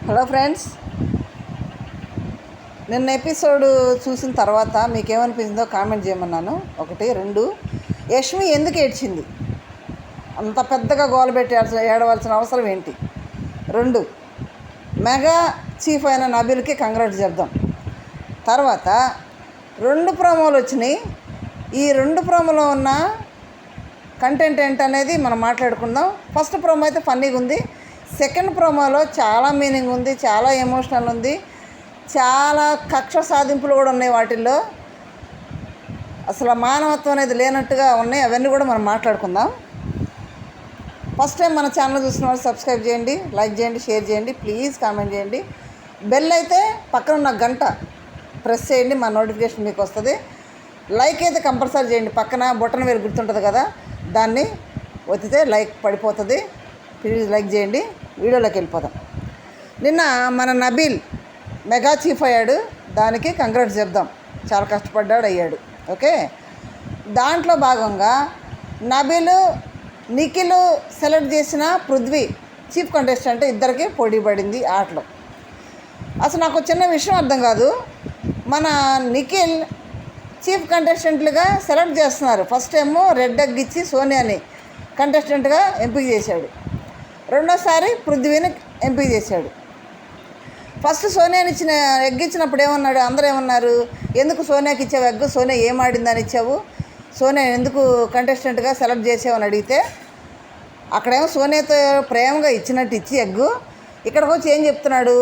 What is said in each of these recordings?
Hello friends, నిన్న episode చూసిన తర్వాత మీకేమనిపించిందో కామెంట్ చేయమన్నాను. 1, 2 యష్మి ఎందుకు ఏడ్చింది? అంత పెద్దగా గోలబెట్టి ఏడవలసిన అవసరం ఏంటి? 2 మెగా చీఫ్ అయిన నబీల్కి కంగ్రాట్స్ చెప్దాం. తర్వాత 2 ప్రోమోలు వచ్చినాయి. ఈ 2 ప్రోమోలో ఉన్న కంటెంట్ ఏంటనేది మనం మాట్లాడుకుందాం. ఫస్ట్ ప్రోమో అయితే ఫన్నీగా ఉంది. సెకండ్ ప్రోమోలో చాలా మీనింగ్ ఉంది, చాలా ఎమోషనల్ ఉంది, చాలా కక్ష సాధింపులు కూడా ఉన్నాయి. వాటిల్లో అసలు మానవత్వం అనేది లేనట్టుగా ఉన్నాయి. అవన్నీ కూడా మనం మాట్లాడుకుందాం. ఫస్ట్ టైం మన ఛానల్ చూసిన వాళ్ళు సబ్స్క్రైబ్ చేయండి, లైక్ చేయండి, షేర్ చేయండి, ప్లీజ్ కామెంట్ చేయండి. బెల్ అయితే పక్కన ఉన్న గంట ప్రెస్ చేయండి, మా నోటిఫికేషన్ మీకు వస్తుంది. లైక్ అయితే కంపల్సరీ చేయండి, పక్కన బొటన్ వేలు గుర్తుంటుంది కదా, దాన్ని ఒత్తితే లైక్ పడిపోతుంది. ప్లీజ్ లైక్ చేయండి. వీడియోలోకి వెళ్ళిపోదాం. నిన్న మన నబీల్ మెగా చీఫ్ అయ్యాడు, దానికి కంగ్రాట్స్ చెప్దాం. చాలా కష్టపడ్డాడు, అయ్యాడు. ఓకే, దాంట్లో భాగంగా నబీల్, నిఖిల్ సెలెక్ట్ చేసిన పృథ్వీ చీఫ్ కంటెస్టెంట్ ఇద్దరికి పోటీ పడింది ఆటలో. అసలు నాకు చిన్న విషయం అర్థం కాదు. మన నిఖిల్ చీఫ్ కంటెస్టెంట్లుగా సెలెక్ట్ చేస్తున్నారు. ఫస్ట్ ఏమో రెడ్ ఎగ్ ఇచ్చి సోనియాని కంటెస్టెంట్గా ఎంపిక చేశాడు. రెండోసారి పృథ్వీని ఎంపిక చేశాడు. ఫస్ట్ సోనియాని ఎగ్ ఇచ్చినప్పుడు ఏమన్నాడు? అందరూ ఏమన్నారు? ఎందుకు సోనియాకి ఇచ్చావు ఎగ్? సోనియా ఏం ఆడిందని ఇచ్చావు? సోనియా ఎందుకు కంటెస్టెంట్గా సెలెక్ట్ చేసావని అడిగితే, అక్కడేమో సోనియాతో ప్రేమగా ఇచ్చినట్టు ఇచ్చి ఎగ్గు, ఇక్కడికి వచ్చి ఏం చెప్తున్నాడు?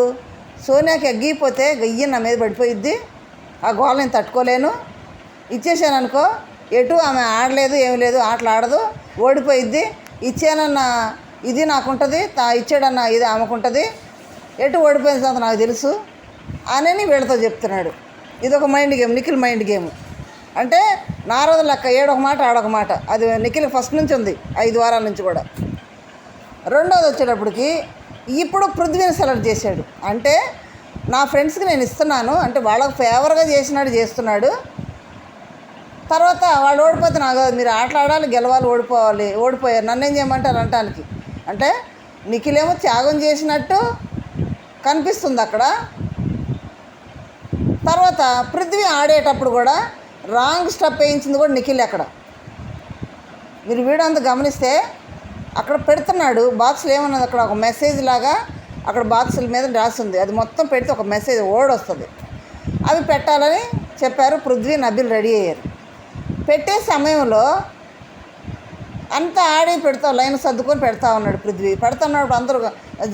సోనియాకి ఎగ్ ఇవ్వకపోతే గయ్యి నా మీద పడిపోయిద్ది, ఆ గోల నేను తట్టుకోలేను, ఇచ్చేసాను అనుకో, ఎటు ఆమె ఆడలేదు, ఏమి లేదు, ఆటలు ఆడదు, ఓడిపోయిద్ది, ఇచ్చానన్న ఇది నాకుంటుంది, ఇచ్చాడన్న ఇది ఆమెకుంటుంది, ఎటు ఓడిపోయిన సంగతి నాకు తెలుసు అని వీళ్ళతో చెప్తున్నాడు. ఇది ఒక mind game, Nikhil mind game. అంటే నారద లెక్క, ఏడొక మాట ఆడొక మాట. అది నిఖిల్ ఫస్ట్ నుంచి ఉంది, 5 వారాల నుంచి కూడా. రెండోది వచ్చేటప్పటికి ఇప్పుడు పృథ్వీని సెలెక్ట్ చేశాడు. అంటే నా ఫ్రెండ్స్కి నేను ఇస్తున్నాను అంటే వాళ్ళకు ఫేవర్గా చేస్తున్నాడు. తర్వాత వాళ్ళు ఓడిపోతే నాకు మీరు ఆటలు ఆడాలి, గెలవాలి, ఓడిపోయారు, నన్ను ఏం చేయమంటారు అనటానికి. అంటే నిఖిల్ ఏమో త్యాగం చేసినట్టు కనిపిస్తుంది అక్కడ. తర్వాత పృథ్వీ ఆడేటప్పుడు కూడా రాంగ్ స్టెప్ వేయించింది కూడా నిఖిల్. అక్కడ మీరు వీడియో అంతా గమనిస్తే అక్కడ పెడుతున్నాడు బాక్సులు, ఏమన్నది అక్కడ ఒక మెసేజ్ లాగా అక్కడ బాక్సుల మీద రాస్తుంది. అది మొత్తం పెడితే ఒక మెసేజ్ వర్డ్ వస్తుంది. అవి పెట్టాలని చెప్పారు. పృథ్వీ, నబీల్ రెడీ అయ్యారు. పెట్టే సమయంలో అంతా ఆడి లైన్ సర్దుకొని పెడతా ఉన్నాడు పృథ్వీ. పెడుతున్నాడు, అందరూ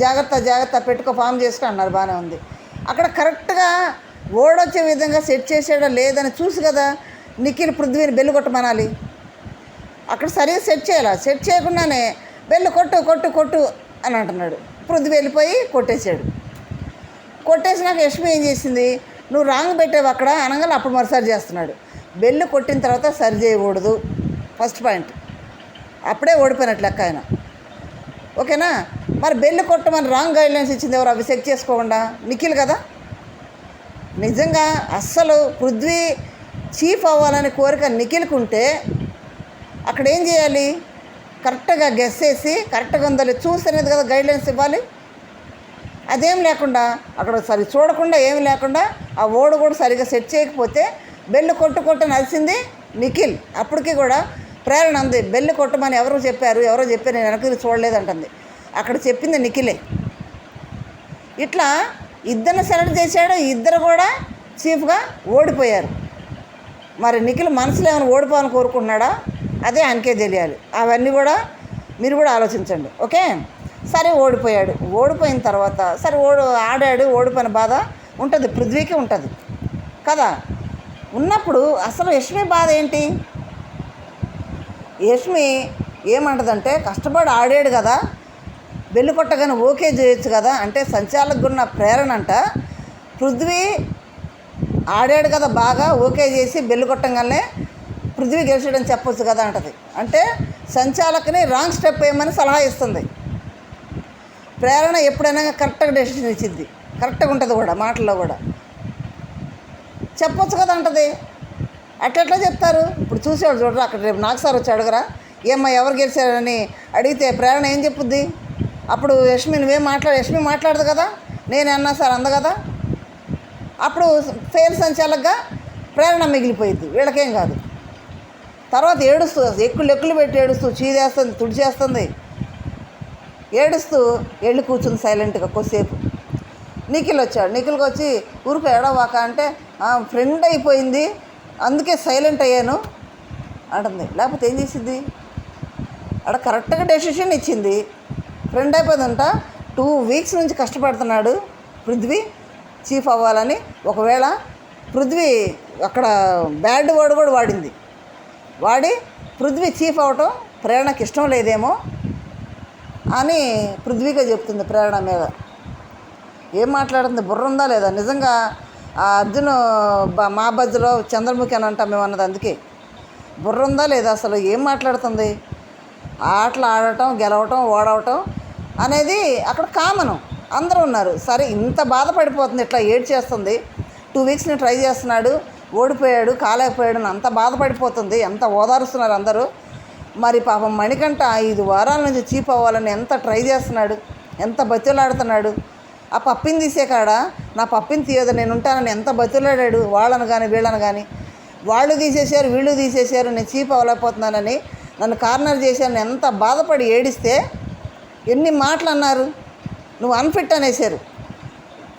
జాగ్రత్త పెట్టుకో, ఫామ్ చేసుకుని అన్నారు. బాగానే ఉంది. అక్కడ కరెక్ట్గా ఓడొచ్చే విధంగా సెట్ చేసాడా లేదని చూసి కదా నిఖిల్ పృథ్వీని బెల్లు కొట్టమనాలి. అక్కడ సరిగ్గా సెట్ చేయాలి. సెట్ చేయకుండానే బెల్లు కొట్టు అని అంటున్నాడు. పృథ్వీ వెళ్ళిపోయి కొట్టేశాడు. కొట్టేసినాక యష్మి ఏం చేసింది? నువ్వు రాంగ్ పెట్టావు అక్కడ అనగానే అప్పుడు మరోసారి చేస్తున్నాడు. బెల్లు కొట్టిన తర్వాత సరి చేయకూడదు, ఫస్ట్ పాయింట్. అప్పుడే ఓడిపోయినట్లు లెక్క ఆయన. ఓకేనా? మరి బెల్లు కొట్టమని రాంగ్ గైడ్లైన్స్ ఇచ్చింది ఎవరు? అవి చెక్ చేసుకోకుండా నిఖిల్ కదా. నిజంగా అస్సలు పృథ్వీ చీఫ్ అవ్వాలని కోరిక నిఖిల్కి ఉంటే అక్కడ ఏం చేయాలి? కరెక్ట్గా గెస్ చేసి కరెక్ట్గా ఉందో చూస్తేనేది కదా గైడ్లైన్స్ ఇవ్వాలి. అదేం లేకుండా అక్కడ సరి చూడకుండా ఏమి లేకుండా ఆ ఓడు కూడా సరిగ్గా సెట్ చేయకపోతే బెల్లు కొట్టని అలిసింది నిఖిల్. అప్పటికి కూడా ప్రేరణ ఉంది, బెల్లు కొట్టమని ఎవరో చెప్పారు నేను వెనక్కి చూడలేదంటుంది. అక్కడ చెప్పింది నిఖిలే. ఇట్లా ఇద్దరిని సెలెక్ట్ చేశాడు, ఇద్దరు కూడా చీఫ్గా ఓడిపోయారు. మరి నిఖిల్ మనసులో ఏమైనా ఓడిపోవాలని కోరుకుంటున్నాడా? అదే ఆయనకే తెలియాలి. అవన్నీ కూడా మీరు కూడా ఆలోచించండి. ఓకే, సరే ఓడిపోయాడు. ఓడిపోయిన తర్వాత సరే ఆడాడు, ఓడిపోయిన బాధ ఉంటుంది, పృథ్వీకి ఉంటుంది కదా. ఉన్నప్పుడు అసలు యష్మి బాధ ఏంటి? యష్మి ఏమంటదంటే, కష్టపడి ఆడాడు కదా, బెల్లు కొట్టగానే ఓకే చేయొచ్చు కదా. అంటే సంచాలకు ఉన్న ప్రేరణ అంట పృథ్వీ ఆడాడు కదా బాగా, ఓకే చేసి బెల్లు కొట్టగానే పృథ్వీ గెలిచాడని చెప్పొచ్చు కదా అంటది. అంటే సంచాలకుని రాంగ్ స్టెప్ వేయమని సలహా ఇస్తుంది. ప్రేరణ ఎప్పుడైనా కరెక్ట్గా డెసిషన్ ఇచ్చింది, కరెక్ట్గా ఉంటుంది కూడా, మాటల్లో కూడా చెప్పొచ్చు కదా అంటది. అట్లా చెప్తారు. ఇప్పుడు చూసేవాడు చూడరా, అక్కడ రేపు నాకు సార్ వచ్చి అడగరా, ఏమ్మా ఎవరు గెలిచారని అడిగితే ప్రేరణ ఏం చెప్పుద్ది? అప్పుడు యష్మి మాట్లాడదు కదా, నేనన్నా సార్ అంద కదా. అప్పుడు ఫెయిల్ సంచాలకుగా ప్రేరణ మిగిలిపోయింది, వీళ్ళకేం కాదు. తర్వాత ఏడుస్తూ ఎక్కులు పెట్టి ఏడుస్తూ చీదేస్తుంది, తుడిచేస్తుంది, ఏడుస్తూ వెళ్ళి కూర్చుంది సైలెంట్గా కొద్దిసేపు. నిఖిల్ వచ్చాడు. నిఖిల్కి వచ్చి ఊరికి ఏడవాక అంటే ఫ్రెండ్ అయిపోయింది అందుకే సైలెంట్ అయ్యాను అంటుంది. లేకపోతే ఏం చేసింది? అక్కడ కరెక్ట్గా డెసిషన్ ఇచ్చింది. ఫ్రెండ్ అయిపోయిందంట. 2 వీక్స్ నుంచి కష్టపడుతున్నాడు పృథ్వీ చీఫ్ అవ్వాలని. ఒకవేళ పృథ్వీ అక్కడ బ్యాడ్ వర్డ్ కూడా వాడి పృథ్వీ చీఫ్ అవ్వటం ప్రేరణకి ఇష్టం లేదేమో అని పృథ్వీగా చెప్తుంది ప్రేరణ మీద. ఏం మాట్లాడుతుంది? బుర్ర ఉందా లేదా? నిజంగా ఆ అర్జున్ మా బజ్జలో చంద్రముఖి అని అంటాం మేము అన్నది అందుకే. బుర్ర ఉందా లేదా అసలు? ఏం మాట్లాడుతుంది? ఆటలు ఆడటం, గెలవటం, ఓడవటం అనేది అక్కడ కామను, అందరూ ఉన్నారు. సరే ఇంత బాధపడిపోతుంది, ఇట్లా ఏడ్చేస్తుంది. 2 వీక్స్ని ట్రై చేస్తున్నాడు, ఓడిపోయాడు, కాలేకపోయాడు అని అంత బాధపడిపోతుంది. ఎంత ఓదారుస్తున్నారు అందరూ. మరి పాపం మణికంఠ 5 వారాల నుంచి చీఫ్ అవ్వాలని ఎంత ట్రై చేస్తున్నాడు, ఎంత బతిలాడుతున్నాడు. ఆ పప్పిని తీసే కాడ నా పప్పిని తీయదు నేను ఉంటానని ఎంత బతిలాడాడు. వాళ్ళను కానీ వీళ్ళని కానీ వాళ్ళు తీసేశారు, వీళ్ళు తీసేశారు, నేను చీఫ్ అవ్వలేకపోతున్నానని నన్ను కార్నర్ చేశాను ఎంత బాధపడి ఏడిస్తే ఎన్ని మాటలు అన్నారు. నువ్వు అన్ఫిట్ అనేసారు,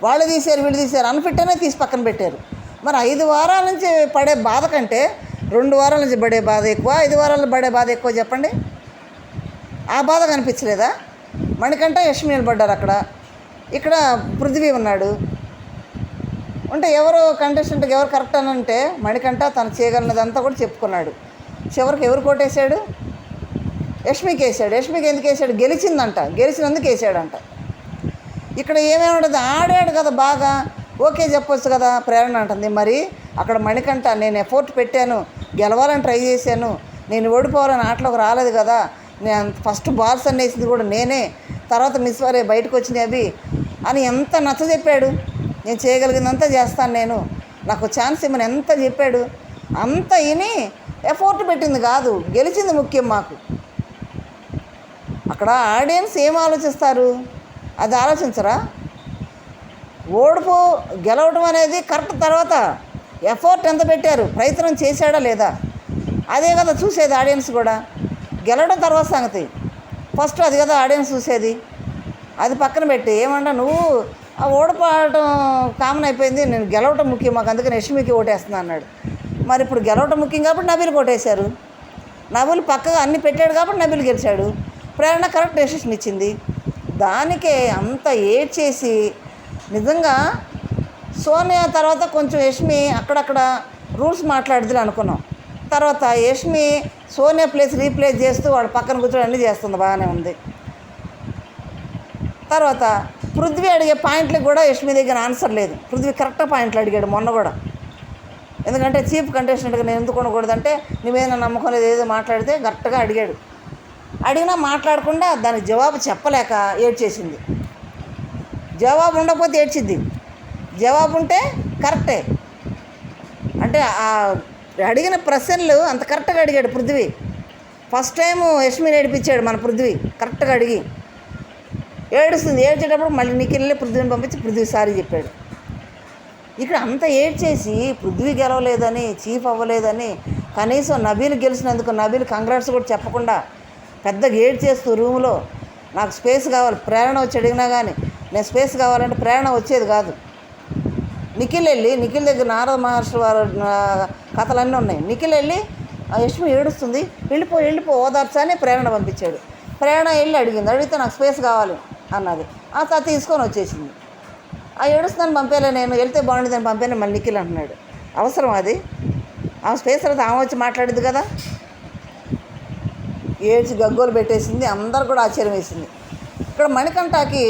వాళ్ళు తీశారు, వీళ్ళు తీశారు, అన్ఫిట్ అనే తీసి పక్కన పెట్టారు. మరి 5 వారాల నుంచి పడే బాధ కంటే 2 వారాల నుంచి పడే బాధ ఎక్కువ, 5 వారాలు పడే బాధ ఎక్కువ చెప్పండి. ఆ బాధ కనిపించలేదా? మణికంఠ యష్మి నిలబడ్డారు అక్కడ, ఇక్కడ పృథ్వీ ఉన్నాడు. అంటే ఎవరు కంటెస్టెంట్కి ఎవరు కరెక్ట్ అని అంటే మణికంఠ తను చేయగలిగినదంతా కూడా చెప్పుకున్నాడు. చివరికి ఎవరు కోటేశాడు? యష్మికి వేసాడు. యష్మికి ఎందుకు వేసాడు? గెలిచిందంట, గెలిచినందుకు వేసాడంట. ఇక్కడ ఏమేమి ఉంటుంది? ఆడాడు కదా బాగా, ఓకే చెప్పొచ్చు కదా ప్రేరణ అంటుంది. మరి అక్కడ మణికంఠ నేను ఎఫోర్ట్ పెట్టాను, గెలవాలని ట్రై చేశాను, నేను ఓడిపోవాలని ఆటలోకి రాలేదు కదా, నేను ఫస్ట్ బాల్స్ అన్ని వేసింది కూడా నేనే, తర్వాత మిస్ వారే బయటకు వచ్చినాయి అవి అని ఎంత నచ్చ చెప్పాడు. నేను చేయగలిగిందంతా చేస్తాను, నేను నాకు ఛాన్స్ ఇమ్మని ఎంత చెప్పాడు. అంత విని ఎఫోర్ట్ పెట్టింది కాదు, గెలిచింది ముఖ్యం మాకు. అక్కడ ఆడియన్స్ ఏం ఆలోచిస్తారు అది ఆలోచించరా? ఓడిపో గెలవడం అనేది కరెక్ట్, తర్వాత ఎఫోర్ట్ ఎంత పెట్టారు, ప్రయత్నం చేశాడా లేదా, అదే కదా చూసేది ఆడియన్స్ కూడా. గెలవడం తర్వాత సంగతి, ఫస్ట్ అది కదా ఆడియన్స్ చూసేది. అది పక్కన పెట్టి ఏమంటా నువ్వు ఆ ఓడిపోవడం కామన్ అయిపోయింది, నేను గెలవటం ముఖ్యం మాకు, అందుకని యష్మికి ఓటేస్తున్నా అన్నాడు. మరి ఇప్పుడు గెలవటం ముఖ్యం కాబట్టి నబీల్కి ఓటేశారు. నబీల్ పక్కగా అన్ని పెట్టాడు కాబట్టి నబీల్ గెలిచాడు. ప్రేరణ కరెక్ట్ డెసిషన్ ఇచ్చింది. దానికే అంత ఏడ్చేసి నిజంగా సోనియా తర్వాత కొంచెం యష్మి అక్కడక్కడ రూల్స్ మాట్లాడితే అనుకున్నాం. తర్వాత యష్మి సోనియా రీప్లేస్ చేస్తూ వాడు పక్కన కూర్చొని అన్నీ చేస్తుంది, బాగానే ఉంది. తర్వాత పృథ్వీ అడిగే పాయింట్లకు కూడా యష్మి దగ్గర ఆన్సర్ లేదు. పృథ్వీ కరెక్ట్గా పాయింట్లు అడిగాడు మొన్న కూడా. ఎందుకంటే చీఫ్ కంటెస్టెంట్గా నేను ఎందుకు ఉండకూడదంటే నువ్వేదైనా నమ్మకం లేదు ఏదో మాట్లాడితే కరెక్ట్గా అడిగాడు. అడిగినా మాట్లాడకుండా దానికి జవాబు చెప్పలేక ఏడ్చేసింది. జవాబు ఉండకపోతే ఏడ్చిద్ది, జవాబు ఉంటే కరెక్టే. అంటే అడిగిన ప్రశ్నలు అంత కరెక్ట్గా అడిగాడు పృథ్వీ. ఫస్ట్ టైం యష్మిని ఏడిపించాడు మన పృథ్వీ కరెక్ట్గా అడిగి. ఏడుస్తుంది, ఏడ్చేటప్పుడు మళ్ళీ నిఖిల్ని పృథ్వీని పంపించి పృథ్వీ సారీ చెప్పాడు. ఇక్కడ అంత ఏడ్చేసి పృథ్వీ గెలవలేదని, చీఫ్ అవ్వలేదని, కనీసం నబీల్ గెలిచినందుకు నబీల్ కంగ్రాట్స్ కూడా చెప్పకుండా పెద్దగా ఏడ్చేస్తూ రూమ్లో నాకు స్పేస్ కావాలి, ప్రేరణ వచ్చి అడిగినా కానీ నేను స్పేస్ కావాలంటే ప్రేరణ వచ్చేది కాదు. నిఖిల్ దగ్గర నారద మహర్షి వారు కథలన్నీ ఉన్నాయి. నిఖిల్ వెళ్ళి యష్మి ఏడుస్తుంది, వెళ్ళిపో ఓదార్చని ప్రేరణ పంపించాడు. ప్రేరణ వెళ్ళి అడిగితే నాకు స్పేస్ కావాలి అన్నది. ఆ తర్వాత తీసుకొని వచ్చేసింది. ఆ ఏడుస్తుందని పంపేలే, నేను వెళ్తే బాగుండేదని పంపాను మళ్ళీ నిఖిల్ అంటున్నాడు. అవసరం అది? ఆ స్పేస్ తర్వాత ఆమె వచ్చి మాట్లాడింది కదా. ఏడ్చి గగ్గోలు పెట్టేసింది, అందరు కూడా ఆశ్చర్యం వేసింది. ఇక్కడ మణికంఠకి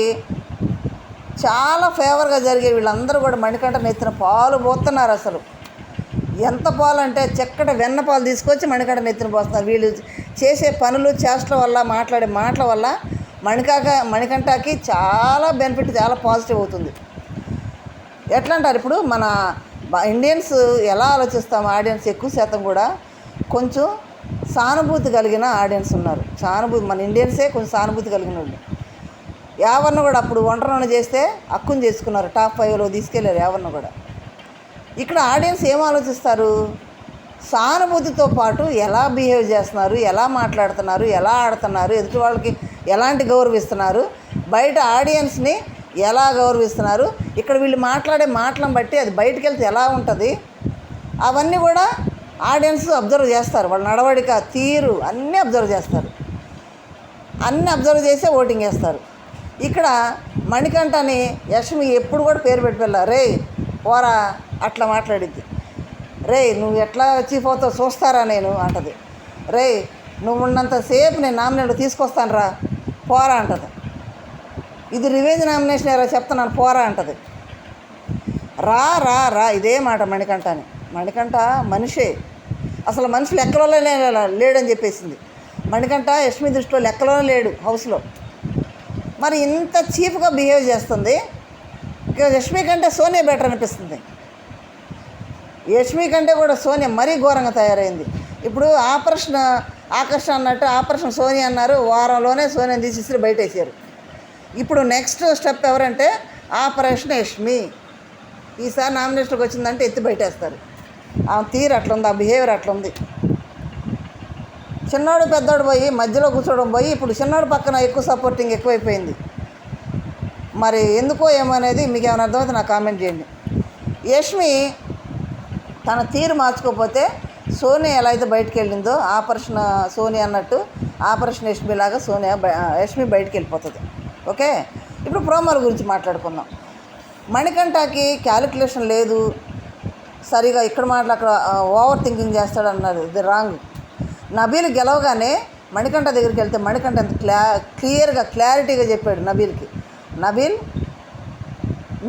చాలా ఫేవర్గా జరిగే వీళ్ళందరూ కూడా మణికంఠ నెత్తిన పాలు పోతున్నారు. అసలు ఎంత పాలు అంటే చక్కటి వెన్న పాలు తీసుకొచ్చి మణికంఠ నెత్తిన పోస్తున్నారు. వీళ్ళు చేసే పనులు చేష్టల వల్ల, మాట్లాడే మాటల వల్ల మణికంఠకి చాలా బెనిఫిట్, చాలా పాజిటివ్ అవుతుంది. ఎట్లా అంటారు ఇప్పుడు మన ఇండియన్స్ ఎలా ఆలోచిస్తాము, ఆడియన్స్ ఎక్కువ శాతం కూడా కొంచెం సానుభూతి కలిగిన ఆడియన్స్ ఉన్నారు. మన ఇండియన్సే కొంచెం సానుభూతి కలిగిన వాళ్ళు. యావర్ను కూడా అప్పుడు ఒంటరిని చేస్తే హక్కును చేసుకున్నారు, టాప్ 5లో తీసుకెళ్ళారు యావర్ను కూడా. ఇక్కడ ఆడియన్స్ ఏం ఆలోచిస్తారు? సానుభూతితో పాటు ఎలా బిహేవ్ చేస్తున్నారు, ఎలా మాట్లాడుతున్నారు, ఎలా ఆడుతున్నారు, ఎదుటి వాళ్ళకి ఎలాంటి గౌరవిస్తున్నారు, బయట ఆడియన్స్ని ఎలా గౌరవిస్తున్నారు, ఇక్కడ వీళ్ళు మాట్లాడే మాటలను బట్టి అది బయటికి వెళ్తే ఎలా ఉంటుంది, అవన్నీ కూడా ఆడియన్స్ అబ్జర్వ్ చేస్తారు. వాళ్ళ నడవడిక, తీరు అన్నీ అబ్జర్వ్ చేస్తారు. అన్నీ అబ్జర్వ్ చేసే ఓటింగ్ వేస్తారు. ఇక్కడ మణికంఠని యష్మి ఎప్పుడు కూడా పేరు పెట్టి రే పోరా అట్లా మాట్లాడిద్ది. రే నువ్వు ఎట్లా చీఫ్ అవుతావు చూస్తారా నేను అంటది. రే నువ్వు ఉన్నంతసేపు నేను నామినేట్ తీసుకొస్తాను రా పోరా అంటది. ఇది రివెంజ్ నామినేషన్ ఎలా చెప్తున్నాను పోరా అంటది. రా రా రా ఇదే మాట మణికంఠని. మణికంఠ మనిషే, అసలు మనిషి లెక్కలోనే లేడని చెప్పేసింది. మణికంఠ యష్మి దృష్టిలో లెక్కలోనే లేడు హౌస్లో. మరి ఇంత చీప్గా బిహేవ్ చేస్తుంది. ఇక యష్మి కంటే సోనియా బెటర్ అనిపిస్తుంది. యష్మి కంటే కూడా సోనియా మరీ ఘోరంగా తయారైంది. ఇప్పుడు ఆపరేషన్ ఆకర్షణ అన్నట్టు ఆపరేషన్ సోనియా అన్నారు, వారంలోనే సోనియాని తీసేసి బయట వేసారు. ఇప్పుడు నెక్స్ట్ స్టెప్ ఎవరంటే ఆపరేషన్ యష్మి. ఈసారి నామినేషన్కి వచ్చిందంటే ఎత్తి బయటేస్తారు. ఆ తీరు అట్లుంది, ఆ బిహేవియర్ అట్లుంది. చిన్నోడు పెద్దోడు పోయి మధ్యలో కూర్చోవడం పోయి ఇప్పుడు చిన్నోడు పక్కన ఎక్కువ సపోర్టింగ్ ఎక్కువైపోయింది. మరి ఎందుకో ఏమనేది మీకు ఏమైనా అర్థమైతే నాకు కామెంట్ చేయండి. యష్మి తన తీరు మార్చుకోకపోతే సోనియా ఎలా అయితే బయటికి వెళ్ళిందో ఆపరేషన్ సోనియా అన్నట్టు ఆపరేషన్ యష్మి లాగా యష్మి బయటికి వెళ్ళిపోతుంది. ఓకే, ఇప్పుడు ప్రోమోల గురించి మాట్లాడుకుందాం. మణికంఠకి క్యాలిక్యులేషన్ లేదు, సరిగా ఇక్కడ మాటలు అక్కడ ఓవర్ థింకింగ్ చేస్తాడు అన్నారు. ఇది రాంగ్. నబీల్ గెలవగానే మణికంఠ దగ్గరికి వెళ్తే మణికంఠ ఎంత క్లారిటీగా చెప్పాడు నబీల్కి. నబీల్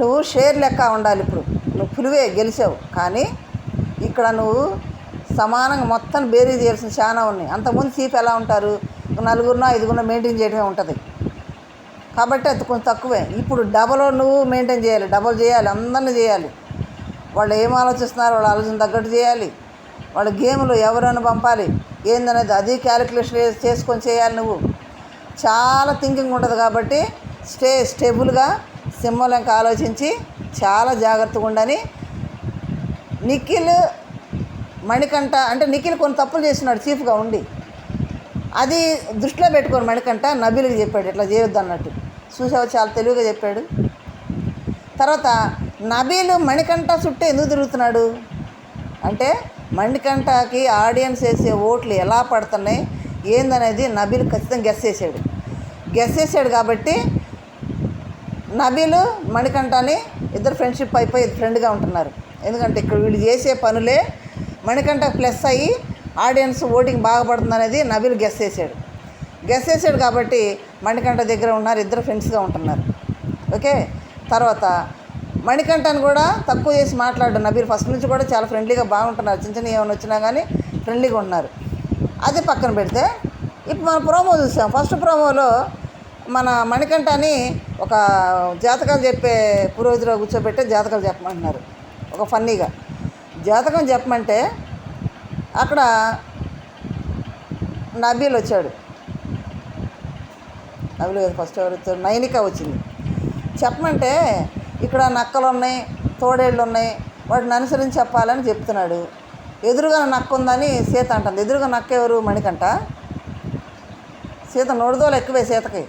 నువ్వు షేర్ లెక్క ఉండాలి, ఇప్పుడు నువ్వు పులివే గెలిచావు, కానీ ఇక్కడ నువ్వు సమానంగా మొత్తం బేరీ చేయాల్సిన చాలా ఉన్నాయి. అంతకుముందు చీఫ్ ఎలా ఉంటారు, 4-5 మెయింటైన్ చేయడమే ఉంటుంది, కాబట్టి అది కొంచెం తక్కువే. ఇప్పుడు డబల్ నువ్వు మెయింటైన్ చేయాలి, డబల్ చేయాలి, అందరినీ చేయాలి. వాళ్ళు ఏం ఆలోచిస్తున్నారు వాళ్ళ ఆలోచన తగ్గట్టు చేయాలి. వాళ్ళ గేమ్లో ఎవరైనా పంపాలి ఏందనేది అది క్యాలిక్యులేషన్ చేసుకొని చేయాలి. నువ్వు చాలా థింకింగ్ ఉంటుంది కాబట్టి స్టేబుల్గా సింహలంక ఆలోచించి చాలా జాగ్రత్తగా ఉండని. నిఖిల్ మణికంఠ అంటే నిఖిల్ కొన్ని తప్పులు చేస్తున్నాడు చీఫ్గా ఉండి, అది దృష్టిలో పెట్టుకొని మణికంఠ నబీల్కి చెప్పాడు ఇట్లా చేయొద్దు అన్నట్టు. చూసావు చాలా తెలివిగా చెప్పాడు. తర్వాత నబీల్ మణికంఠ చుట్టూ ఎందుకు తిరుగుతున్నాడు అంటే మణికంఠకి ఆడియన్స్ వేసే ఓట్లు ఎలా పడుతున్నాయి ఏందనేది నబీల్ ఖచ్చితంగా గెస్ చేసాడు కాబట్టి నబీల్ మణికంఠని ఇద్దరు ఫ్రెండ్షిప్ అయిపోయి ఫ్రెండ్గా ఉంటున్నారు. ఎందుకంటే ఇక్కడ వీళ్ళు చేసే పనులే మణికంఠ ప్లస్ అయ్యి ఆడియన్స్ ఓటింగ్ బాగా పడుతుంది అనేది నబీల్ గెస్ చేసాడు కాబట్టి మణికంఠ దగ్గర ఉన్నారు, ఇద్దరు ఫ్రెండ్స్గా ఉంటున్నారు. ఓకే, తర్వాత మణికంఠని కూడా తక్కువ చేసి మాట్లాడు నబీల్. ఫస్ట్ నుంచి కూడా చాలా ఫ్రెండ్లీగా బాగుంటున్నారు, చిన్న ఏమైనా వచ్చినా కానీ ఫ్రెండ్లీగా ఉంటున్నారు. అది పక్కన పెడితే ఇప్పుడు మనం ప్రోమో చూసాం. ఫస్ట్ ప్రోమోలో మన మణికంఠని ఒక జాతకాలు చెప్పే పురోహితులో కూర్చోబెట్టి జాతకాలు చెప్పమంటున్నారు. ఒక ఫన్నీగా జాతకం చెప్పమంటే అక్కడ నబీల్ వచ్చాడు. నబీల్ ఫస్ట్ ఎవరు వచ్చారు, నైనిక వచ్చింది. చెప్పమంటే ఇక్కడ నక్కలు ఉన్నాయి, తోడేళ్ళు ఉన్నాయి, వాటిని అనుసరించి చెప్పాలని చెప్తున్నాడు. ఎదురుగా నక్క ఉందని సీత అంటుంది. ఎదురుగా నక్క ఎవరు? మణికంఠ. సీత నోడుదోలు ఎక్కువే సీతకి,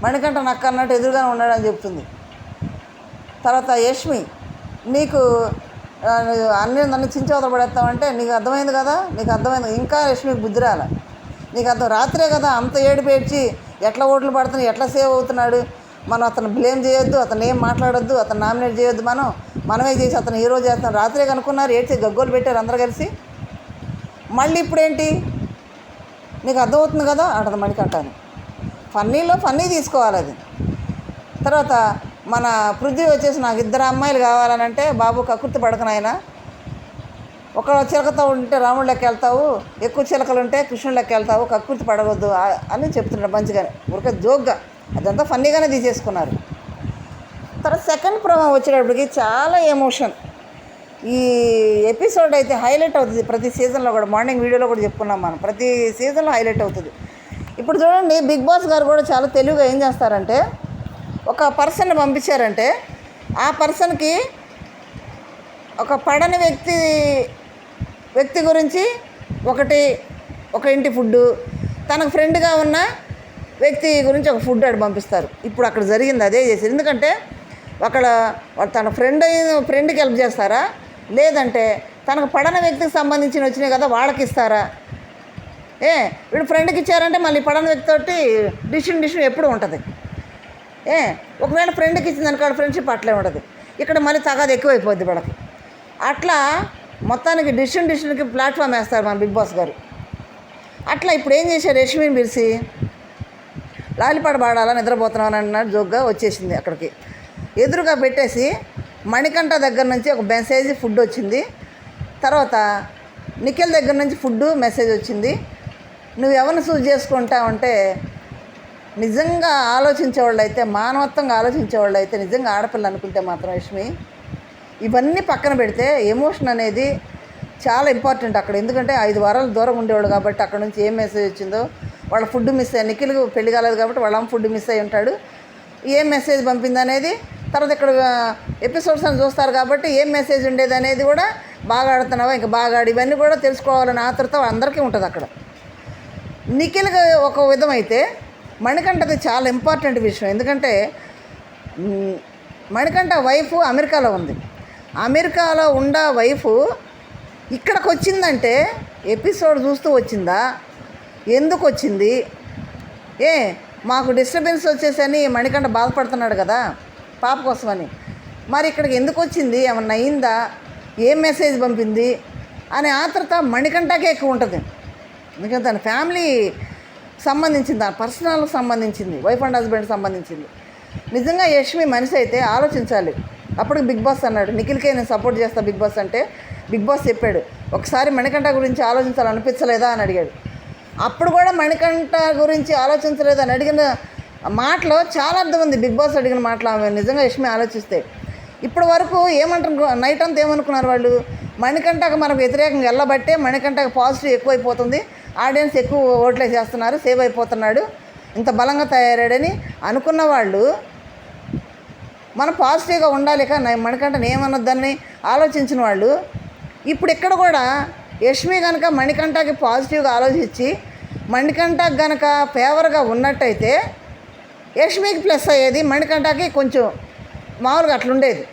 మణికంఠ నక్క అన్నట్టు ఎదురుగానే ఉన్నాడని చెప్తుంది. తర్వాత యష్మి నీకు నన్ను చించవతలు పడేస్తామంటే నీకు అర్థమైంది కదా, ఇంకా యష్మికి బుద్ధి రాల. నీకు అర్థం రాత్రే కదా అంత ఏడుపు ఏడ్చి ఎట్లా ఓట్లు పడుతున్నాయి, ఎట్లా సేవ్ అవుతున్నాడు. మనం అతను బ్లేమ్ చేయొద్దు, అతను ఏం మాట్లాడొద్దు, అతను నామినేట్ చేయొద్దు, మనమే చేసి అతను హీరో చేస్తాం. రాత్రే కనుక్కున్నారు, ఏడ్చి గగ్గోలు పెట్టారు అందరు కలిసి. మళ్ళీ ఇప్పుడేంటి నీకు అర్థమవుతుంది కదా అంటది మణికంఠ అని. ఫన్నీ తీసుకోవాలి అది. తర్వాత మన పృథ్వీ వచ్చేసి నాకు 2 అమ్మాయిలు కావాలనంటే బాబు కకృతి పడకనాయన, ఒక చిలకతో ఉంటే రాముడు లెక్క వెళ్తావు, ఎక్కువ చిలకలు ఉంటే కృష్ణుడు లెక్క వెళ్తావు, కకృతి పడవద్దు అని చెప్తున్నాడు మంచిగానే, ఊరికే జోక్గా. అదంతా ఫన్నీగానే తీసేసుకున్నారు. తర్వాత సెకండ్ ప్రోమో వచ్చేటప్పటికి చాలా ఎమోషన్. ఈ ఎపిసోడ్ అయితే హైలైట్ అవుతుంది ప్రతి సీజన్లో కూడా. మార్నింగ్ వీడియోలో కూడా చెప్పుకున్నాం మనం, ప్రతి సీజన్లో హైలైట్ అవుతుంది. ఇప్పుడు చూడండి బిగ్ బాస్ గారు కూడా చాలా తెలివిగా ఏం చేస్తారంటే ఒక పర్సన్ పంపించారంటే ఆ పర్సన్కి ఒక పడని వ్యక్తి గురించి ఒక ఇంటి ఫుడ్డు, తనకు ఫ్రెండ్గా ఉన్న వ్యక్తి గురించి ఒక ఫుడ్ అక్కడ పంపిస్తారు. ఇప్పుడు అక్కడ జరిగింది అదే చేశారు. ఎందుకంటే అక్కడ తన ఫ్రెండ్కి హెల్ప్ చేస్తారా, లేదంటే తనకు పడని వ్యక్తికి సంబంధించిన వచ్చినాయి కదా వాళ్ళకి ఇస్తారా? వీడు ఫ్రెండ్కి ఇచ్చారంటే మళ్ళీ పడని వ్యక్తితోటి డిసిషన్ ఎప్పుడు ఉంటుంది. ఒకవేళ ఫ్రెండ్కి ఇచ్చింది అనుకో ఫ్రెండ్షిప్ అట్లే ఉంటుంది. ఇక్కడ మళ్ళీ తగాదు ఎక్కువైపోద్ది వీళ్ళకి. అట్లా మొత్తానికి డిసిషన్కి ప్లాట్ఫామ్ వేస్తారు మన బిగ్ బాస్ గారు. అట్లా ఇప్పుడు ఏం చేశారు, యష్మిని పిలిచి లాలిపాట పాడాలా నిద్రపోతున్నాను అన్నట్టు జోక్గా వచ్చేసింది. అక్కడికి ఎదురుగా పెట్టేసి మణికంఠ దగ్గర నుంచి ఒక మెసేజ్ ఫుడ్ వచ్చింది, తర్వాత నిఖిల్ దగ్గర నుంచి మెసేజ్ వచ్చింది. నువ్వు ఎవరిని చూస్ చేసుకుంటావు అంటే నిజంగా ఆలోచించేవాళ్ళు అయితే, మానవత్వంగా ఆలోచించేవాళ్ళు అయితే, నిజంగా ఆడపిల్ల అనుకుంటే మాత్రం యష్మి ఇవన్నీ పక్కన పెడితే ఎమోషన్ అనేది చాలా ఇంపార్టెంట్ అక్కడ. ఎందుకంటే 5 వారాలు దూరం ఉండేవాడు కాబట్టి అక్కడ నుంచి ఏం మెసేజ్ వచ్చిందో, వాళ్ళ ఫుడ్ మిస్ అయ్యి, నిఖిల్ పెళ్లి కాలేదు కాబట్టి వాళ్ళ అమ్మ ఫుడ్ మిస్ అయ్యి ఉంటాడు, ఏం మెసేజ్ పంపింది అనేది. తర్వాత ఇక్కడ ఎపిసోడ్స్ అని చూస్తారు కాబట్టి ఏం మెసేజ్ ఉండేది అనేది కూడా, బాగా ఆడుతున్నావా, ఇంకా బాగా ఆడి, ఇవన్నీ కూడా తెలుసుకోవాలని ఆతృత అందరికీ ఉంటుంది అక్కడ. నిఖిల్కి ఒక విధమైతే మణికంఠది చాలా ఇంపార్టెంట్ విషయం. ఎందుకంటే మణికంఠ వైఫ్ అమెరికాలో ఉంది. అమెరికాలో ఉన్న వైఫ్ ఇక్కడికి వచ్చిందంటే ఎపిసోడ్ చూస్తూ వచ్చిందా, ఎందుకు వచ్చింది, మాకు డిస్టర్బెన్స్ వచ్చేసని మణికంఠ బాధపడుతున్నాడు కదా పాప కోసమని, మరి ఇక్కడికి ఎందుకు వచ్చింది, ఏమన్నా అయిందా, ఏం మెసేజ్ పంపింది అనే ఆతృత మణికంఠకే ఎక్కువ ఉంటుంది. ఎందుకంటే తన ఫ్యామిలీ సంబంధించింది, తన పర్సనల్కి సంబంధించింది, వైఫ్ అండ్ హస్బెండ్కి సంబంధించింది. నిజంగా యష్మి మనిషి అయితే ఆలోచించాలి. అప్పుడు బిగ్ బాస్ అన్నాడు, నిఖిల్కే నేను సపోర్ట్ చేస్తాను బిగ్ బాస్ అంటే. బిగ్ బాస్ చెప్పాడు, ఒకసారి మణికంఠ గురించి ఆలోచించాలనిపించలేదా అని అడిగాడు. అప్పుడు కూడా మణికంఠ గురించి ఆలోచించలేదని అడిగిన మాటలో చాలా అర్థం ఉంది. బిగ్ బాస్ అడిగిన మాటలు ఆమె నిజంగా యష్మి ఆలోచిస్తే. ఇప్పటి వరకు ఏమంటారు, నైట్ అంతా ఏమనుకున్నారు వాళ్ళు, మణికంఠకు మనకు వ్యతిరేకంగా వెళ్ళబట్టే మణికంఠకు పాజిటివ్ ఎక్కువైపోతుంది, ఆడియన్స్ ఎక్కువ ఓట్లే చేస్తున్నారు, సేవ్ అయిపోతున్నాడు, ఇంత బలంగా తయారాడని అనుకున్న వాళ్ళు మనం పాజిటివ్గా ఉండాలి కానీ మణికంఠని ఏమన్నదని ఆలోచించిన వాళ్ళు ఇప్పుడు ఇక్కడ కూడా యష్మి కనుక మణికంఠకి పాజిటివ్గా ఆలోచించి మణికంఠకి కనుక ఫేవర్గా ఉన్నట్టయితే యష్మికి ప్లస్ అయ్యేది, మణికంఠకి కొంచెం మామూలుగా అట్లుండేది.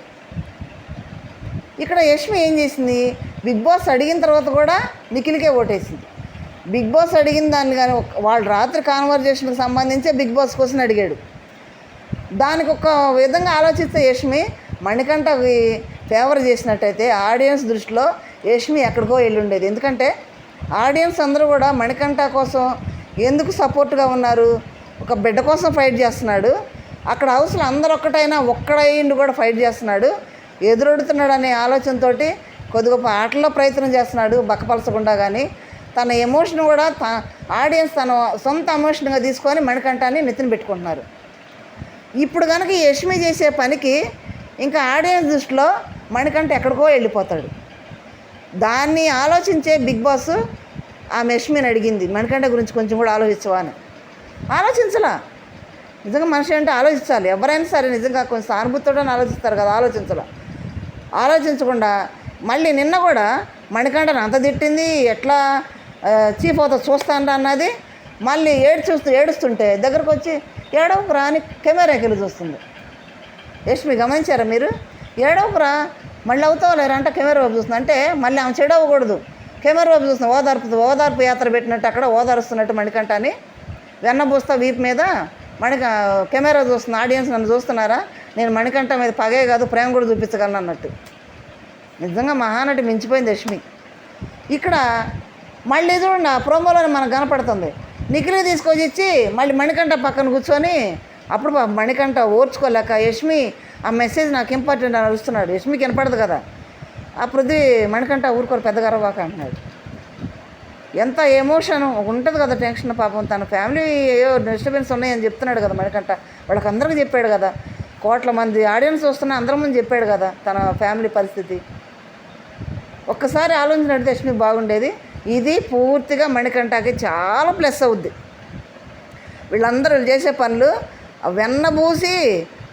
ఇక్కడ యష్మి ఏం చేసింది, బిగ్ బాస్ అడిగిన తర్వాత కూడా నిఖిల్కే ఓటేసింది. బిగ్ బాస్ అడిగిన దాన్ని కానీ వాళ్ళు రాత్రి కాన్వర్జేషన్కి సంబంధించే బిగ్ బాస్ కోసం అడిగాడు. దానికి ఒక విధంగా ఆలోచిస్తే యష్మి మణికంఠకి ఫేవర్ చేసినట్టయితే ఆడియన్స్ దృష్టిలో యష్మి ఎక్కడికో వెళ్ళి ఉండేది. ఎందుకంటే ఆడియన్స్ అందరూ కూడా మణికంఠ కోసం ఎందుకు సపోర్ట్గా ఉన్నారు, ఒక బిడ్డ కోసం ఫైట్ చేస్తున్నాడు, అక్కడ హౌస్లో అందరూ ఒక్కడైండు కూడా ఫైట్ చేస్తున్నాడు, ఎదురొడుతున్నాడు అనే ఆలోచనతోటి కొద్ది గొప్ప ఆటల్లో ప్రయత్నం చేస్తున్నాడు బక్కపలసకుండా. కానీ తన ఎమోషన్ కూడా ఆడియన్స్ తన సొంత ఎమోషన్గా తీసుకొని మణికంఠని నెత్తిన పెట్టుకుంటున్నారు. ఇప్పుడు కనుక యష్మి చేసే పనికి ఇంకా ఆడియన్స్ దృష్టిలో మణికంఠ ఎక్కడికో వెళ్ళిపోతాడు. దాన్ని ఆలోచించే బిగ్ బాస్ ఆమె యష్మిని అడిగింది, మణికంఠ గురించి కొంచెం కూడా ఆలోచించవా అని. ఆలోచించలా. నిజంగా మనిషి అంటే ఆలోచించాలి, ఎవరైనా సరే నిజంగా కొంచెం సానుభూతితో ఆలోచిస్తారు కదా, ఆలోచించకుండా మళ్ళీ నిన్న కూడా మణికంఠని అంత తిట్టింది, ఎట్లా చీఫ్ అవుతా చూస్తాను అన్నది, మళ్ళీ ఏడుస్తుంటే దగ్గరకు వచ్చి ఏడవకురా అని కెమెరాకి వెళ్ళి చూస్తుంది. యష్మి గమనించారా మీరు, ఏడవకురా మళ్ళీ అవుతావు లేరంటే కెమెరా వైపు చూస్తుంది. అంటే మళ్ళీ ఆమె చెడవకూడదు, కెమెరా వైపు చూస్తుంది. ఓదార్పు యాత్ర పెట్టినట్టు అక్కడ ఓదారుస్తున్నట్టు మణికంఠని వెన్నబూస్తా వీపు మీద కెమెరా చూస్తుంది. ఆడియన్స్ నన్ను చూస్తున్నారా, నేను మణికంఠ మీద పగే కాదు ప్రేమ కూడా చూపించగలను అన్నట్టు. నిజంగా మహానటి మించిపోయింది యష్మి. ఇక్కడ మళ్ళీ చూడండి ఆ ప్రోమోలోనే మనకు కనపడుతుంది, నిఖిల్ తీసుకొచ్చి ఇచ్చి మళ్ళీ మణికంఠ పక్కన కూర్చొని, అప్పుడు మణికంఠ ఓర్చుకోలేక యష్మి ఆ మెసేజ్ నాకు ఇంపార్టెంట్ అని అరుస్తున్నాడు. యష్మికి వినపడదు కదా, అప్పుడు మణికంఠ ఊరుకోరు పెద్దగా అరవాక అంటున్నాడు. ఎంత ఎమోషన్ ఉంటుంది కదా, టెన్షన్. పాపం తన ఫ్యామిలీ ఏవో డిస్టర్బెన్స్ ఉన్నాయని చెప్తున్నాడు కదా మణికంఠ, వాళ్ళకి అందరికీ చెప్పాడు కదా, కోట్ల మంది ఆడియన్స్ వస్తున్నా అందరి ముందు చెప్పాడు కదా తన ఫ్యామిలీ పరిస్థితి. ఒక్కసారి ఆలోచించినట్టు యష్మి బాగుండేది. ఇది పూర్తిగా మణికంఠకి చాలా ప్లస్ అవుద్ది. వీళ్ళందరూ చేసే పనులు వెన్నబూసి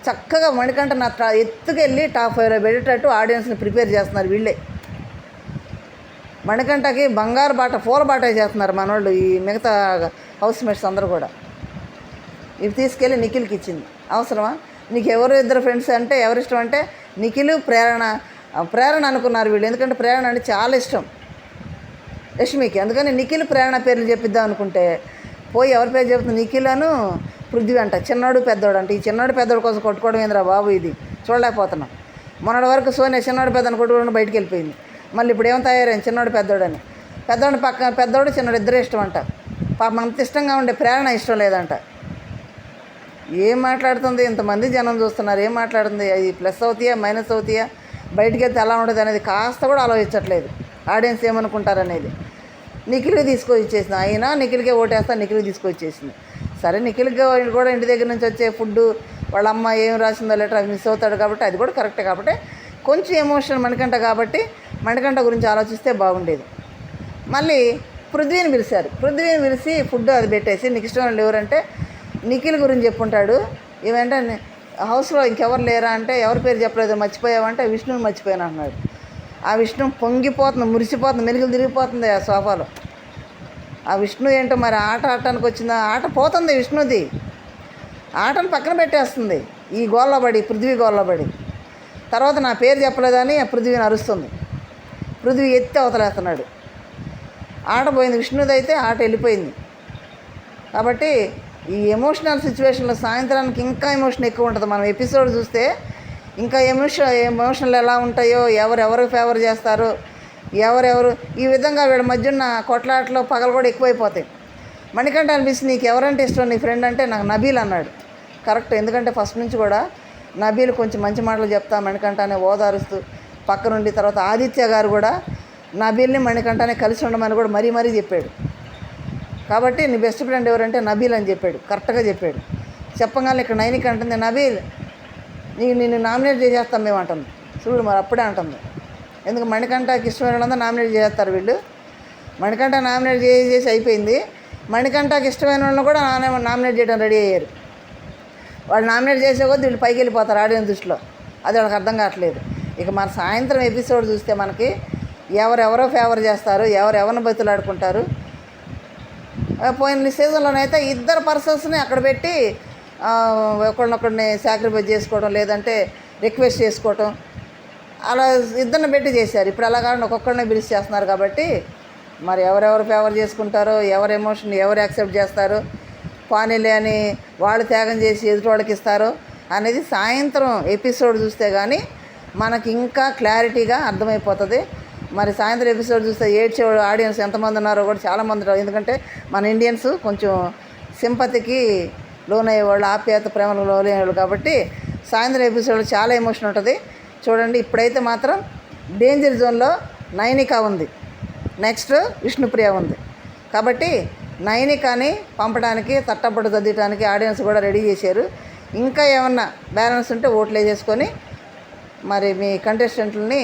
చక్కగా మణికంఠ నా ఎత్తుకెళ్ళి టాప్ 5లో పెట్టేటట్టు ఆడియన్స్ని ప్రిపేర్ చేస్తున్నారు వీళ్ళే. మణికంఠకి బంగారు బాట పూల బాటే చేస్తున్నారు మనోళ్ళు, ఈ మిగతా హౌస్ మేట్స్ అందరూ కూడా. ఇవి తీసుకెళ్ళి నిఖిల్కి ఇచ్చింది. అవసరమా? నీకు ఎవరు ఇద్దరు ఫ్రెండ్స్ అంటే ఎవరిష్టం అంటే నిఖిల్, ప్రేరణ అనుకున్నారు వీళ్ళు. ఎందుకంటే ప్రేరణ అంటే చాలా ఇష్టం యష్మికి. అందుకని నిఖిల్, ప్రేరణ పేర్లు చెప్పిద్దాం అనుకుంటే పోయి ఎవరి పేరు చెప్తుంది? నిఖిల్ అను పృథ్వీ అంట. చిన్నోడు పెద్దోడు అంటే ఈ చిన్నోడు పెద్దోడు కోసం కొట్టుకోవడం ఏందిరా బాబు, ఇది చూడలేకపోతున్నాం. మొన్నటి వరకు సోనియా చిన్నోడు పెద్దోడు కొట్టుకోవడం బయటికి వెళ్ళిపోయింది. మళ్ళీ ఇప్పుడు ఏం తయారైంది? చిన్నోడు పెద్దోడని. పెద్దోడు పక్కన పెద్దోడు చిన్నోడు ఇద్దరే ఇష్టం అంట. పాపం అంత ఇష్టంగా ఉండే ప్రేరణ ఇష్టం లేదంట. ఏం మాట్లాడుతుంది? ఇంతమంది జనం చూస్తున్నారు, ఏం మాట్లాడుతుంది? అది ప్లస్ అవుతాయా మైనస్ అవుతాయా, బయటికి వెళ్తే ఎలా ఉంటుంది అనేది కాస్త కూడా ఆలోచించట్లేదు. ఆడియన్స్ ఏమనుకుంటారనేది. నిఖిల్కి తీసుకొచ్చేసింది. అయినా నిఖిల్కే ఓటేస్తా, నిఖిల్కి తీసుకొచ్చేసింది. సరే, నిఖిల్కి కూడా ఇంటి దగ్గర నుంచి వచ్చే ఫుడ్డు, వాళ్ళ అమ్మ ఏం రాసిందో లెటర్ అవి మిస్ అవుతాడు కాబట్టి అది కూడా కరెక్టే. కాబట్టి కొంచెం ఎమోషన్ మణికంఠ కాబట్టి మణికంఠ గురించి ఆలోచిస్తే బాగుండేది. మళ్ళీ పృథ్వీని పిలిచారు. పృథ్వీని పిలిచి ఫుడ్ అది పెట్టేసి, నీకు ఇష్టమైన వాళ్ళు ఎవరంటే నిఖిల్ గురించి చెప్పుంటాడు. ఏమంటే హౌస్లో ఇంకెవరు లేరా అంటే ఎవరి పేరు చెప్పలేదు, మర్చిపోయావంటే విష్ణుని మర్చిపోయాను అన్నాడు. ఆ విష్ణు పొంగిపోతుంది, మురిసిపోతుంది, మెరుగులు తిరిగిపోతుంది ఆ సోఫాలో. ఆ విష్ణు ఏంటో మరి ఆట ఆడటానికి వచ్చిందా? ఆట పోతుంది విష్ణుది. ఆటను పక్కన పెట్టేస్తుంది ఈ గోల్లో పడి, పృథ్వీ గోల్లో పడి. తర్వాత నా పేరు చెప్పలేదని పృథ్వీని అరుస్తుంది. పృథ్వీ ఎత్తి అవతలేస్తున్నాడు. ఆట పోయింది విష్ణుది, అయితే ఆట వెళ్ళిపోయింది. కాబట్టి ఈ ఎమోషనల్ సిచ్యువేషన్లో సాయంత్రానికి ఇంకా ఎమోషన్ ఎక్కువ ఉంటుంది. మనం ఎపిసోడ్ చూస్తే ఇంకా ఎమోషనల్ ఎలా ఉంటాయో, ఎవరెవరు ఫేవర్ చేస్తారో, ఎవరెవరు ఈ విధంగా వీళ్ళ మధ్య ఉన్న కొట్లాటలో పగలు కూడా ఎక్కువైపోతాయి. మణికంఠ అనిపిస్తుంది, నీకు ఎవరంటే ఇష్టం నీ ఫ్రెండ్ అంటే నాకు నబీల్ అన్నాడు. కరెక్ట్. ఎందుకంటే ఫస్ట్ నుంచి కూడా నబీల్ కొంచెం మంచి మాటలు చెప్తా మణికంఠనే ఓదారుస్తూ పక్కనుండి, తర్వాత ఆదిత్య గారు కూడా నబీల్ని మణికంఠనే కలిసి ఉండమని కూడా మరీ మరీ చెప్పాడు. కాబట్టి నీ బెస్ట్ ఫ్రెండ్ ఎవరంటే నబీల్ అని చెప్పాడు. కరెక్ట్గా చెప్పాడు. చెప్పగానే ఇక్కడ నైనిక అంటుంది, నబీల్ నిన్ను నామినేట్ చేసేస్తాం మేము అంటుంది. చూడు మరి అప్పుడే అంటుంది. ఎందుకు మణికంఠకి ఇష్టమైన వాళ్ళంతా నామినేట్ చేస్తారు వీళ్ళు. మణికంఠ నామినేట్ చేసి అయిపోయింది. మణికంఠకి ఇష్టమైన వాళ్ళని కూడా నామినేట్ చేయడం రెడీ అయ్యారు. వాళ్ళు నామినేట్ చేసే కొద్దీ వీళ్ళు పైకి వెళ్ళిపోతారు ఆడియన్స్ దృష్టిలో. అది వాళ్ళకి అర్థం కావట్లేదు. ఇక మన సాయంత్రం ఎపిసోడ్ చూస్తే మనకి ఎవరెవరో ఫేవర్ చేస్తారు, ఎవరెవరిని బతులాడుకుంటారు. పోయిన సీజన్లోనైతే ఇద్దరు పర్సన్స్ని అక్కడ పెట్టి ఒకరినొకరిని సాక్రిఫైస్ చేసుకోవడం, లేదంటే రిక్వెస్ట్ చేసుకోవటం, అలా ఇద్దరిని పెట్టి చేశారు. ఇప్పుడు అలా కాకుండా ఒక్కొక్కరిని పిలిచి చేస్తున్నారు. కాబట్టి మరి ఎవరెవరు ఫేవర్ చేసుకుంటారో, ఎవరి ఎమోషన్ ఎవరు యాక్సెప్ట్ చేస్తారో, పానీలే అని వాళ్ళు త్యాగం చేసి ఎదుటి వాళ్ళకి ఇస్తారో అనేది సాయంత్రం ఎపిసోడ్ చూస్తే కానీ మనకి ఇంకా క్లారిటీగా అర్థమైపోతుంది. మరి సాయంత్రం ఎపిసోడ్ చూస్తే ఏడ్చే ఆడియన్స్ ఎంతమంది ఉన్నారో కూడా చాలామంది ఉన్నారు. ఎందుకంటే మన ఇండియన్స్ కొంచెం సింపతికి లోనయ్యేవాళ్ళు, ఆప్యాయత ప్రేమలకు లోనయ్యేవాళ్ళు. కాబట్టి సాయంత్రం ఎపిసోడ్ చాలా ఎమోషన్ ఉంటుంది చూడండి. ఇప్పుడైతే మాత్రం డేంజర్ జోన్లో నైనిక ఉంది, నెక్స్ట్ విష్ణుప్రియ ఉంది. కాబట్టి నైనికని పంపడానికి, తట్టపట్టు దిద్దడానికి ఆడియన్స్ కూడా రెడీ చేశారు. ఇంకా ఏమన్నా బ్యాలెన్స్ ఉంటే ఓట్లు వేసేసుకొని మరి మీ కంటెస్టెంట్లని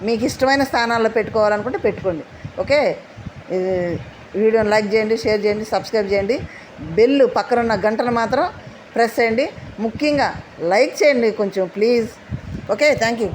మీకు ఇష్టమైన స్థానాల్లో పెట్టుకోవాలనుకుంటే పెట్టుకోండి. ఓకే, వీడియోని లైక్ చేయండి, షేర్ చేయండి, సబ్స్క్రైబ్ చేయండి. బెల్ పక్కనున్న గంటను మాత్రం ప్రెస్ చేయండి. ముఖ్యంగా లైక్ చేయండి కొంచెం ప్లీజ్. Okay, thank you.